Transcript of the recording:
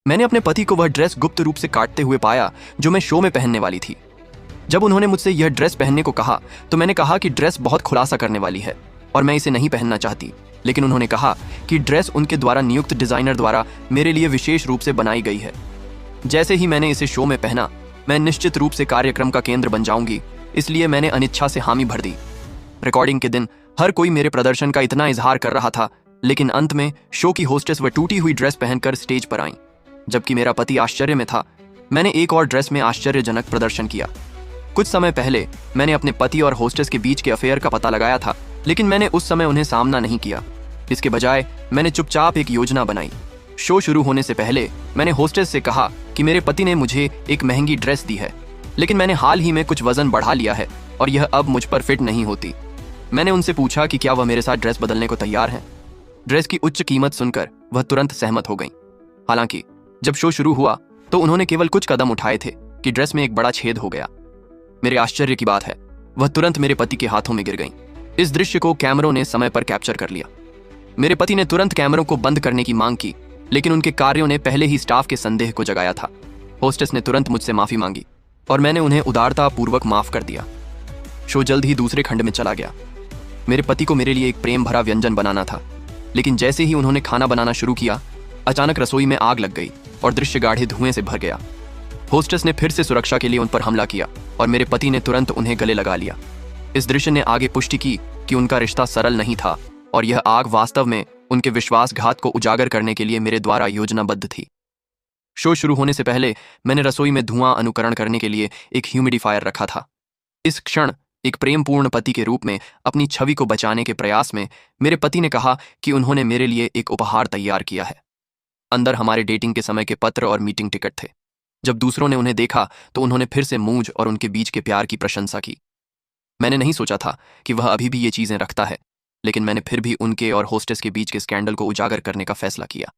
मैंने अपने पति को वह ड्रेस गुप्त रूप से काटते हुए पाया जो मैं शो में पहनने वाली थी। जब उन्होंने मुझसे यह ड्रेस पहनने को कहा तो मैंने कहा कि ड्रेस बहुत खुलासा करने वाली है और मैं इसे नहीं पहनना चाहती, लेकिन उन्होंने कहा कि ड्रेस उनके द्वारा नियुक्त डिजाइनर द्वारा मेरे लिए विशेष रूप से बनाई गई है। जैसे ही मैंने इसे शो में पहना, मैं निश्चित रूप से कार्यक्रम का केंद्र बन जाऊंगी, इसलिए मैंने अनिच्छा से हामी भर दी। रिकॉर्डिंग के दिन हर कोई मेरे प्रदर्शन का इतना इजहार कर रहा था, लेकिन अंत में शो की होस्टेस वह टूटी हुई ड्रेस पहनकर स्टेज पर आई। जबकि मेरा पति आश्चर्य में था, मैंने एक और ड्रेस में आश्चर्यजनक प्रदर्शन किया। कुछ समय पहले मैंने अपने पति और होस्टेस के बीच के अफेयर का पता लगाया था, लेकिन मैंने उस समय उन्हें सामना नहीं किया। इसके बजाय मैंने चुपचाप एक योजना बनाई। शो शुरू होने से पहले मैंने होस्टेस से कहा कि मेरे पति ने मुझे एक महंगी ड्रेस दी है, लेकिन मैंने हाल ही में कुछ वजन बढ़ा लिया है और यह अब मुझ पर फिट नहीं होती। मैंने उनसे पूछा कि क्या वह मेरे साथ ड्रेस बदलने को तैयार हैं। ड्रेस की उच्च कीमत सुनकर वह तुरंत सहमत हो गई। हालांकि जब शो शुरू हुआ तो उन्होंने केवल कुछ कदम उठाए थे कि ड्रेस में एक बड़ा छेद हो गया। मेरे आश्चर्य की बात है, वह तुरंत मेरे पति के हाथों में गिर गईं। इस दृश्य को कैमरों ने समय पर कैप्चर कर लिया। मेरे पति ने तुरंत कैमरों को बंद करने की मांग की, लेकिन उनके कार्यों ने पहले ही स्टाफ के संदेह को जगाया था। होस्टेस ने तुरंत मुझसे माफी मांगी और मैंने उन्हें उदारता पूर्वक माफ कर दिया। शो जल्द ही दूसरे खंड में चला गया। मेरे पति को मेरे लिए एक प्रेम भरा व्यंजन बनाना था, लेकिन जैसे ही उन्होंने खाना बनाना शुरू किया, अचानक रसोई में आग लग गई और दृश्य गाढ़े धुएं से भर गया। होस्टेस ने फिर से सुरक्षा के लिए उन पर हमला किया और मेरे पति ने तुरंत उन्हें गले लगा लिया। इस दृश्य ने आगे पुष्टि की कि उनका रिश्ता सरल नहीं था और यह आग वास्तव में उनके विश्वासघात को उजागर करने के लिए मेरे द्वारा योजनाबद्ध थी। शो शुरू होने से पहले मैंने रसोई में धुआं अनुकरण करने के लिए एक ह्यूमिडिफायर रखा था। इस क्षण एक प्रेमपूर्ण पति के रूप में अपनी छवि को बचाने के प्रयास में मेरे पति ने कहा कि उन्होंने मेरे लिए एक उपहार तैयार किया है। अंदर हमारे डेटिंग के समय के पत्र और मीटिंग टिकट थे। जब दूसरों ने उन्हें देखा तो उन्होंने फिर से मुझ और उनके बीच के प्यार की प्रशंसा की। मैंने नहीं सोचा था कि वह अभी भी ये चीजें रखता है, लेकिन मैंने फिर भी उनके और होस्टेस के बीच के स्कैंडल को उजागर करने का फैसला किया।